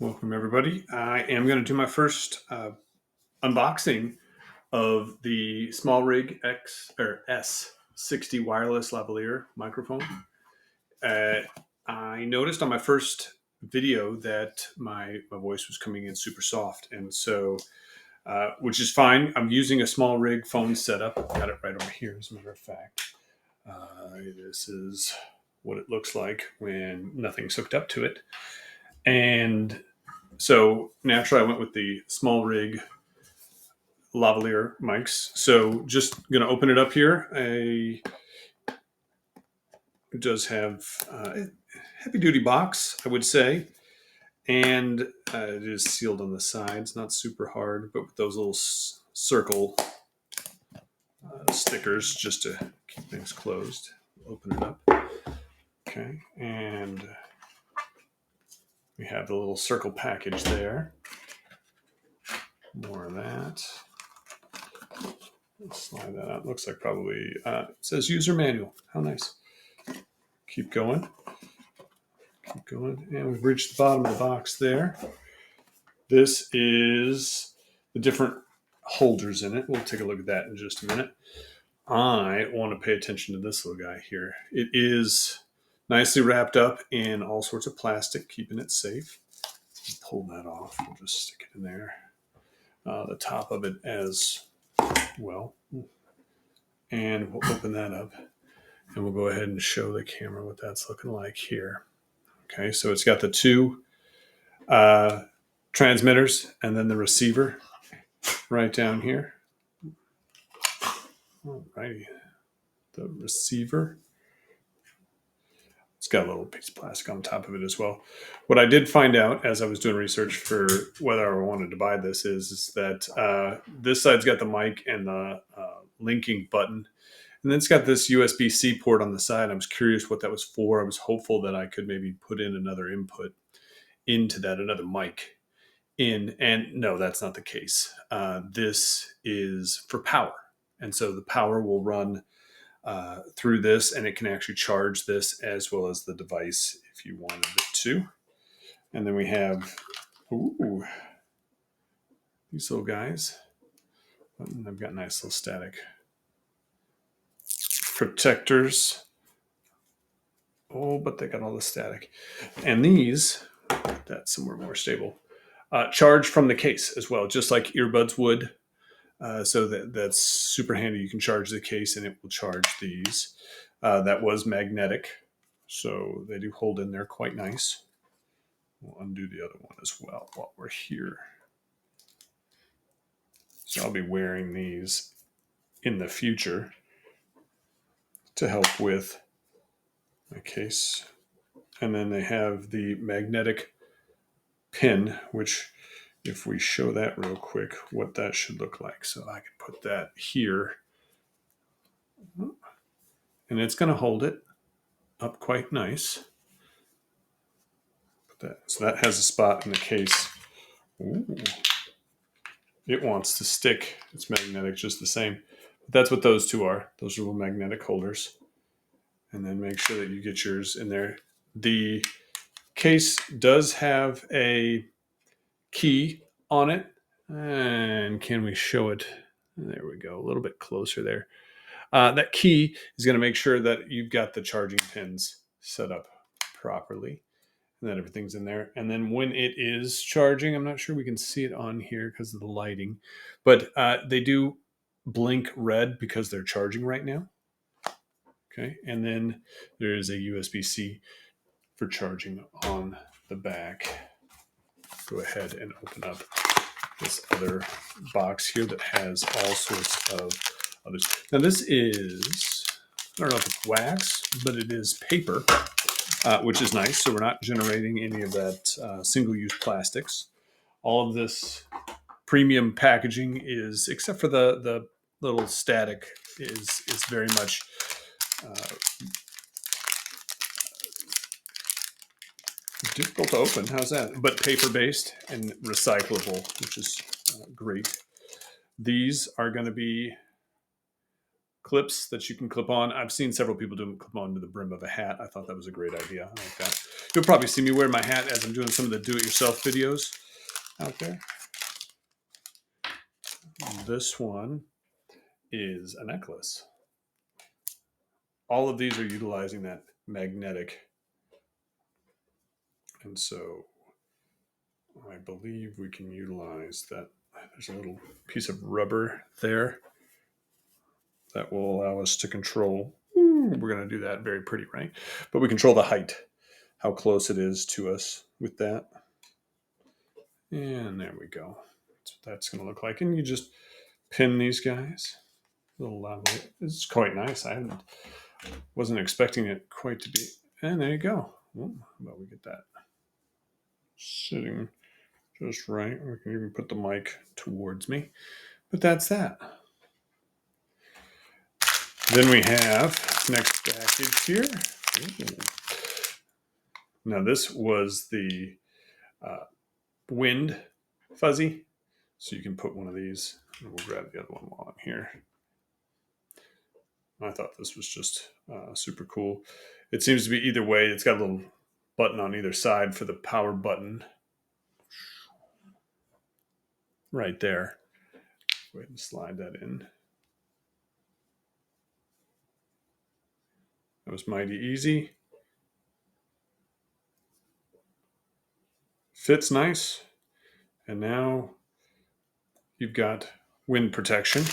Welcome, everybody. I am going to do my first unboxing of the SmallRig S60 wireless lavalier microphone. Uh, I noticed on my first video that my voice was coming in super soft, and so which is fine. I'm using a SmallRig phone setup. I've got it right over here, as a matter of fact. This is what it looks like when nothing's hooked up to it, and so naturally, I went with the SmallRig lavalier mics. So just going to open it up here. It does have a heavy duty box, I would say, and it is sealed on the sides. Not super hard, but with those little circle stickers just to keep things closed. Open it up. Okay, and we have the little circle package there. More of that. Slide that out. Looks like probably it says user manual. How nice. Keep going. Keep going. And we've reached the bottom of the box there. This is the different holders in it. We'll take a look at that in just a minute. I want to pay attention to this little guy here. It is nicely wrapped up in all sorts of plastic, keeping it safe. Pull that off. We'll just stick it in there. The top of it as well. And we'll open that up. And we'll go ahead and show the camera what that's looking like here. Okay, so it's got the two transmitters and then the receiver right down here. Alrighty, the receiver. It's got a little piece of plastic on top of it as well. What I did find out as I was doing research for whether I wanted to buy this is that this side's got the mic and the linking button. And then it's got this USB-C port on the side. I was curious what that was for. I was hopeful that I could maybe put in another input into that, another mic in. And no, that's not the case. This is for power. And so the power will run through this, and it can actually charge this as well as the device if you wanted it to. And then we have these little guys. They've got nice little static protectors. Oh, but they got all the static. And these, that's somewhere more stable, charge from the case as well, just like earbuds would. So that's super handy. You can charge the case and it will charge these. That was magnetic, so they do hold in there quite nice. We'll undo the other one as well while we're here. So I'll be wearing these in the future to help with my case. And then they have the magnetic pin, which if we show that real quick, what that should look like. So I can put that here. And it's going to hold it up quite nice. Put that. So that has a spot in the case. Ooh. It wants to stick. It's magnetic just the same. But that's what those two are. Those are little magnetic holders. And then make sure that you get yours in there. The case does have a key on it. And can we show it? There we go. A little bit closer there. That key is going to make sure that you've got the charging pins set up properly and that everything's in there. And then when it is charging, I'm not sure we can see it on here because of the lighting, but they do blink red because they're charging right now. Okay. And then there is a USB-C for charging on the back. Go ahead and open up this other box here that has all sorts of others. Now this is, I don't know if it's wax, but it is paper, which is nice. So we're not generating any of that single-use plastics. All of this premium packaging is, except for the little static, is very much difficult to open. How's that? But paper-based and recyclable, which is great. These are going to be clips that you can clip on. I've seen several people do them clip on to the brim of a hat. I thought that was a great idea. I like that. You'll probably see me wear my hat as I'm doing some of the do-it-yourself videos out there. This one is a necklace. All of these are utilizing that magnetic. And so I believe we can utilize that. There's a little piece of rubber there that will allow us to control. We're going to do that very pretty, right? But we control the height, how close it is to us with that. And there we go. That's what that's going to look like. And you just pin these guys. Little lavalier. It's quite nice. Wasn't expecting it quite to be. And there you go. How about we get that sitting just right? We can even put the mic towards me. But that's that. Then we have next package here. Ooh. Now this was the wind fuzzy. So you can put one of these. And we'll grab the other one while I'm here. I thought this was just super cool. It seems to be either way. It's got a little button on either side for the power button. Right there. Go ahead and slide that in. That was mighty easy. Fits nice. And now you've got wind protection.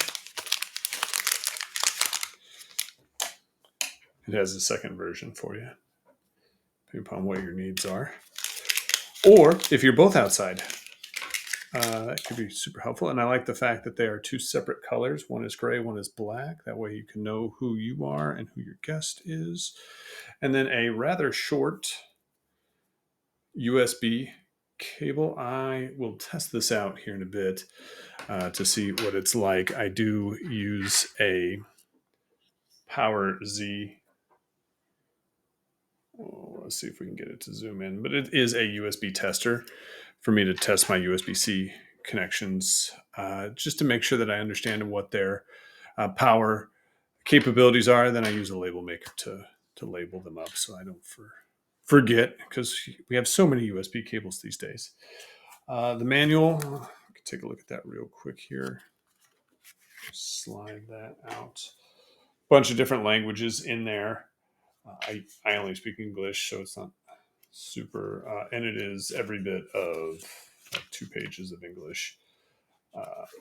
It has a second version for you, depending upon what your needs are. Or if you're both outside, that could be super helpful. And I like the fact that they are two separate colors. One is gray, one is black. That way you can know who you are and who your guest is. And then a rather short USB cable. I will test this out here in a bit to see what it's like. I do use a Power Z. Let's see if we can get it to zoom in. But it is a USB tester for me to test my USB-C connections, just to make sure that I understand what their power capabilities are. Then I use a label maker to label them up so I don't forget, because we have so many USB cables these days. The manual, I can take a look at that real quick here. Slide that out. Bunch of different languages in there. I only speak English, so it's not super, and it is every bit of like 2 pages of English.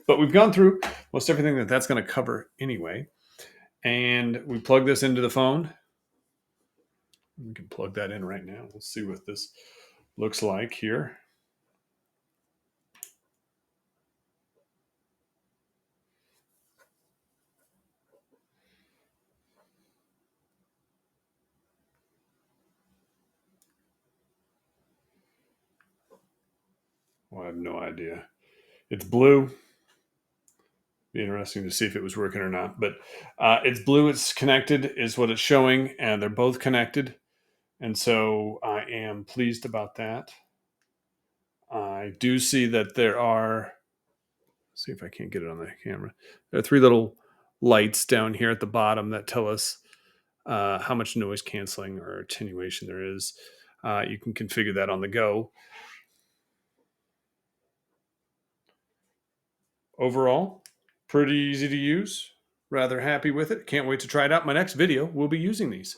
But we've gone through most everything that's going to cover anyway. And we plug this into the phone. We can plug that in right now. Let's see what this looks like here. Well, I have no idea. It's blue. Be interesting to see if it was working or not. But it's blue. It's connected is what it's showing. And they're both connected. And so I am pleased about that. I do see that there are, see if I can't get it on the camera. There are 3 little lights down here at the bottom that tell us how much noise canceling or attenuation there is. You can configure that on the go. Overall, pretty easy to use. Rather happy with it. Can't wait to try it out. My next video, we'll be using these.